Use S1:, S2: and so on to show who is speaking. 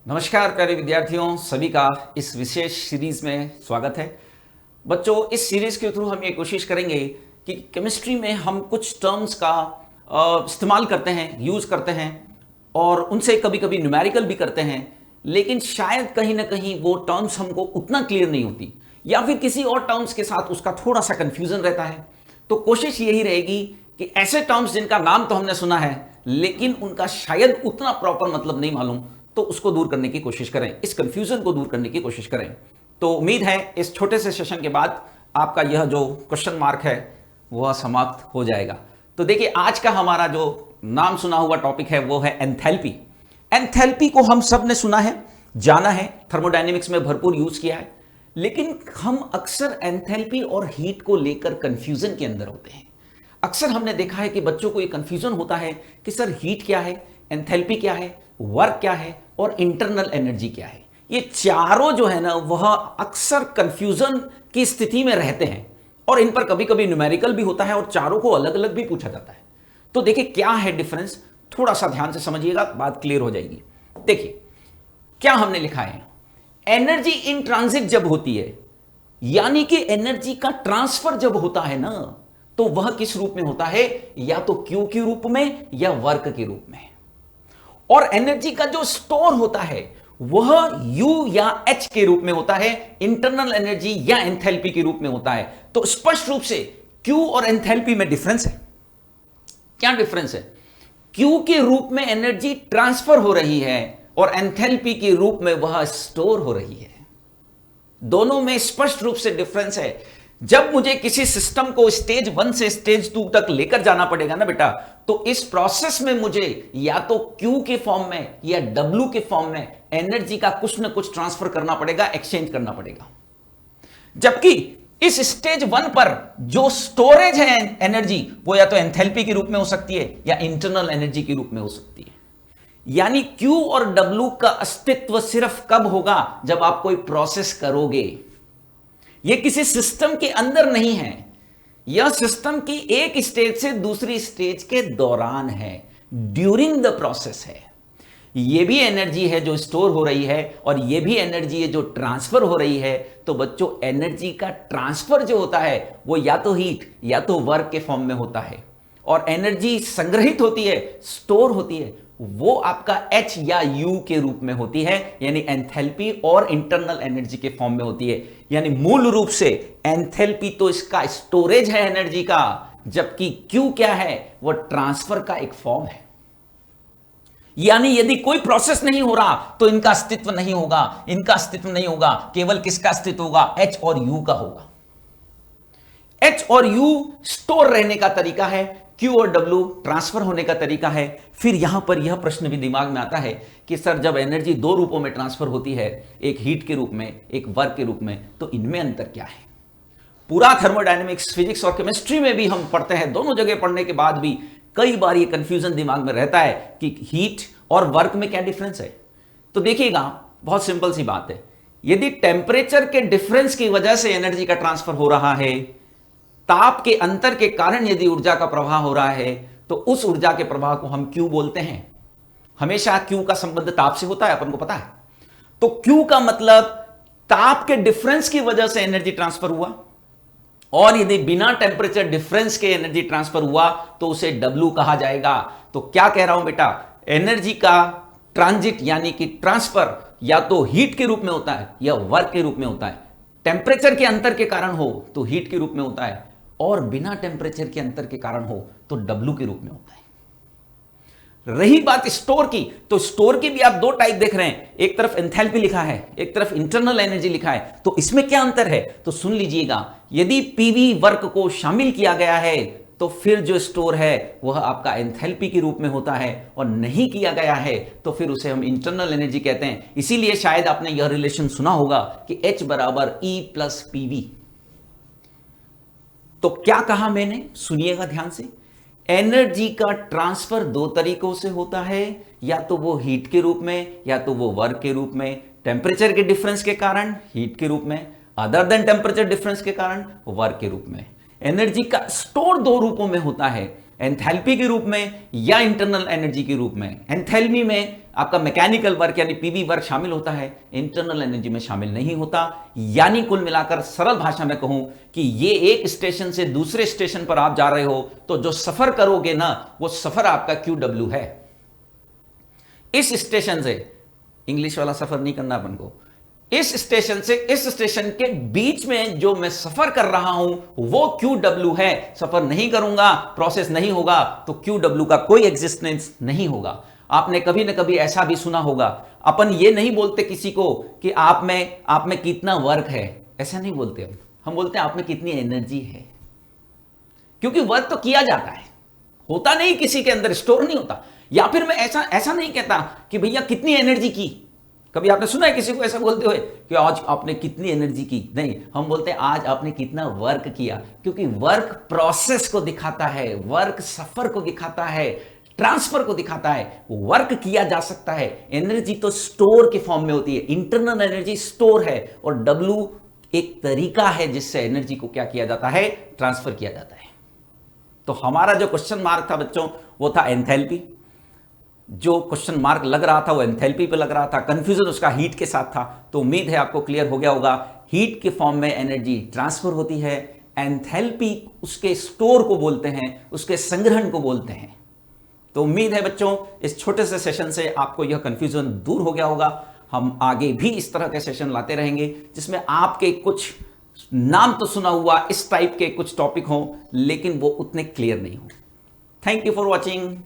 S1: नमस्कार प्यारे विद्यार्थियों, सभी का इस विशेष सीरीज में स्वागत है। बच्चों, इस सीरीज के थ्रू हम ये कोशिश करेंगे कि केमिस्ट्री में हम कुछ टर्म्स का इस्तेमाल करते हैं, यूज करते हैं और उनसे कभी कभी न्यूमेरिकल भी करते हैं, लेकिन शायद कहीं ना कहीं वो टर्म्स हमको उतना क्लियर नहीं होती या फिर किसी और टर्म्स के साथ उसका थोड़ा सा कंफ्यूजन रहता है। तो कोशिश यही रहेगी कि ऐसे टर्म्स जिनका नाम तो हमने सुना है लेकिन उनका शायद उतना प्रॉपर मतलब नहीं मालूम, तो उसको दूर करने की कोशिश करें, इस कंफ्यूजन को दूर करने की कोशिश करें। तो उम्मीद है इस छोटे से सेशन के बाद आपका यह जो क्वेश्चन मार्क है वह समाप्त हो जाएगा। तो देखिए, आज का हमारा जो नाम सुना हुआ टॉपिक है वो है एंथैल्पी। एंथैल्पी को हम सब ने सुना है, जाना है, थर्मोडायनेमिक्स में भरपूर यूज किया है, लेकिन हम अक्सर एंथैल्पी और हीट को लेकर कंफ्यूजन के अंदर होते हैं। अक्सर हमने देखा है कि बच्चों को ये कंफ्यूजन होता है कि सर हीट क्या है, एंथैल्पी क्या है, वर्क क्या है और इंटरनल एनर्जी क्या है। ये चारों जो है ना वह अक्सर कंफ्यूजन की स्थिति में रहते हैं और इन पर कभी कभी न्यूमेरिकल भी होता है और चारों को अलग अलग भी पूछा जाता है। तो देखिए क्या है डिफरेंस, थोड़ा सा ध्यान से समझिएगा, बात क्लियर हो जाएगी। देखिए क्या हमने लिखा है, एनर्जी इन ट्रांजिट जब होती है, यानी कि एनर्जी का ट्रांसफर जब होता है ना, तो वह किस रूप में होता है, या तो क्यू के रूप में या वर्क के रूप में। और एनर्जी का जो स्टोर होता है वह U या H के रूप में होता है, इंटरनल एनर्जी या एंथैल्पी के रूप में होता है। तो स्पष्ट रूप से Q और एंथैल्पी में डिफरेंस है। क्या डिफरेंस है? Q के रूप में एनर्जी ट्रांसफर हो रही है और एंथैल्पी के रूप में वह स्टोर हो रही है। दोनों में स्पष्ट रूप से डिफरेंस है। जब मुझे किसी सिस्टम को स्टेज 1 से स्टेज 2 तक लेकर जाना पड़ेगा ना बेटा, तो इस प्रोसेस में मुझे या तो Q के फॉर्म में या W के फॉर्म में एनर्जी का कुछ ना कुछ ट्रांसफर करना पड़ेगा, एक्सचेंज करना पड़ेगा। जबकि इस स्टेज 1 पर जो स्टोरेज है एनर्जी, वो या तो एंथैल्पी के रूप में हो सकती है या इंटरनल एनर्जी के रूप में हो सकती है। यानी Q और W का अस्तित्व सिर्फ कब होगा, जब आप कोई प्रोसेस करोगे। यह किसी सिस्टम के अंदर नहीं है, यह सिस्टम की एक स्टेज से दूसरी स्टेज के दौरान है, ड्यूरिंग द प्रोसेस है। यह भी एनर्जी है जो स्टोर हो रही है और यह भी एनर्जी है जो ट्रांसफर हो रही है। तो बच्चों, एनर्जी का ट्रांसफर जो होता है वो या तो हीट या तो वर्क के फॉर्म में होता है, और एनर्जी संग्रहित होती है, स्टोर होती है, वो आपका H या U के रूप में होती है, यानी एंथैल्पी और इंटरनल एनर्जी के फॉर्म में होती है। यानी मूल रूप से एंथैल्पी तो इसका स्टोरेज है एनर्जी का, जबकि Q क्या है, वो ट्रांसफर का एक फॉर्म है। यानी यदि कोई प्रोसेस नहीं हो रहा तो इनका अस्तित्व नहीं होगा, इनका अस्तित्व नहीं होगा, केवल किसका अस्तित्व होगा, H और U का होगा। H और U स्टोर रहने का तरीका है, Q और W ट्रांसफर होने का तरीका है। फिर यहां पर यह प्रश्न भी दिमाग में आता है कि सर जब एनर्जी दो रूपों में ट्रांसफर होती है, एक हीट के रूप में, एक वर्क के रूप में, तो इनमें अंतर क्या है? पूरा थर्मोडायनेमिक्स, फिजिक्स और केमिस्ट्री में भी हम पढ़ते हैं, दोनों जगह पढ़ने के बाद भी कई बार यह कंफ्यूजन दिमाग में रहता है कि हीट और वर्क में क्या डिफरेंस है। तो देखिएगा, बहुत सिंपल सी बात है, यदि टेम्परेचर के डिफरेंस की वजह से एनर्जी का ट्रांसफर हो रहा है, ताप के अंतर के कारण यदि ऊर्जा का प्रवाह हो रहा है, तो उस ऊर्जा के प्रवाह को हम Q बोलते हैं। हमेशा Q का संबंध ताप से होता है, अपन को पता है। तो Q का मतलब ताप के डिफरेंस की वजह से एनर्जी ट्रांसफर हुआ, और यदि बिना टेम्परेचर डिफरेंस के एनर्जी ट्रांसफर हुआ तो उसे W कहा जाएगा। तो क्या कह रहा हूं बेटा, एनर्जी का ट्रांजिट यानी कि ट्रांसफर या तो हीट के रूप में होता है या वर्क के रूप में होता है। टेम्परेचर के अंतर के कारण हो तो हीट के रूप में होता है, और बिना टेम्परेचर के अंतर के कारण हो तो W के रूप में होता है। रही बात स्टोर की, तो स्टोर की भी आप दो टाइप देख रहे हैं, एक तरफ एंथैल्पी लिखा है, एक तरफ इंटरनल एनर्जी लिखा है। तो इसमें क्या अंतर है, तो सुन लीजिएगा। यदि पीवी वर्क को शामिल किया गया है तो फिर जो स्टोर है वह आपका एंथैल्पी के रूप में होता है, और नहीं किया गया है तो फिर उसे हम इंटरनल एनर्जी कहते हैं। इसीलिए शायद आपने यह रिलेशन सुना होगा कि H बराबर E प्लस PV। तो क्या कहा मैंने, सुनिएगा ध्यान से। एनर्जी का ट्रांसफर दो तरीकों से होता है, या तो वो हीट के रूप में या तो वो वर्क के रूप में। टेम्परेचर के डिफरेंस के कारण हीट के रूप में, अदर देन टेम्परेचर डिफरेंस के कारण वर्क के रूप में। एनर्जी का स्टोर दो रूपों में होता है, एंथैल्पी के रूप में या इंटरनल एनर्जी के रूप में। एंथैल्पी में आपका मैकेनिकल वर्क यानी पीवी वर्क शामिल होता है, इंटरनल एनर्जी में शामिल नहीं होता। यानी कुल मिलाकर सरल भाषा में कहूं कि ये एक स्टेशन से दूसरे स्टेशन पर आप जा रहे हो तो जो सफर करोगे ना, वो सफर आपका QW है। इस स्टेशन से, इंग्लिश वाला सफर नहीं करना अपन को, इस स्टेशन से इस स्टेशन के बीच में जो मैं सफर कर रहा हूं वो QW है। सफर नहीं करूंगा, प्रोसेस नहीं होगा, तो QW का कोई एग्जिस्टेंस नहीं होगा। आपने कभी ना कभी ऐसा भी सुना होगा, अपन ये नहीं बोलते किसी को कि आप में कितना वर्क है, ऐसा नहीं बोलते हम बोलते हैं आप में कितनी एनर्जी है। क्योंकि वर्क तो किया जाता है, होता नहीं किसी के अंदर, स्टोर नहीं होता। या फिर मैं ऐसा नहीं कहता कि भैया कितनी एनर्जी की। कभी आपने सुना है किसी को ऐसा बोलते हुए कि आज आपने कितनी एनर्जी की? नहीं, हम बोलते हैं आज आपने कितना वर्क किया। क्योंकि वर्क प्रोसेस को दिखाता है, वर्क सफर को दिखाता है, ट्रांसफर को दिखाता है। वर्क किया जा सकता है। एनर्जी तो स्टोर के फॉर्म में होती है, इंटरनल एनर्जी स्टोर है, और W एक तरीका है जिससे एनर्जी को क्या किया जाता है, ट्रांसफर किया जाता है। तो हमारा जो क्वेश्चन मार्क था बच्चों, वो था एंथैल्पी। जो क्वेश्चन मार्क लग रहा था वो एंथैल्पी पे लग रहा था, कंफ्यूजन उसका हीट के साथ था। तो उम्मीद है आपको क्लियर हो गया होगा। हीट के फॉर्म में एनर्जी ट्रांसफर होती है, एंथैल्पी उसके स्टोर को बोलते हैं, उसके संग्रहण को बोलते हैं। तो उम्मीद है बच्चों इस छोटे से सेशन से आपको यह कंफ्यूजन दूर हो गया होगा। हम आगे भी इस तरह के सेशन लाते रहेंगे जिसमें आपके कुछ नाम तो सुना हुआ इस टाइप के कुछ टॉपिक हों, लेकिन वो उतने क्लियर नहीं हो। Thank you for watching.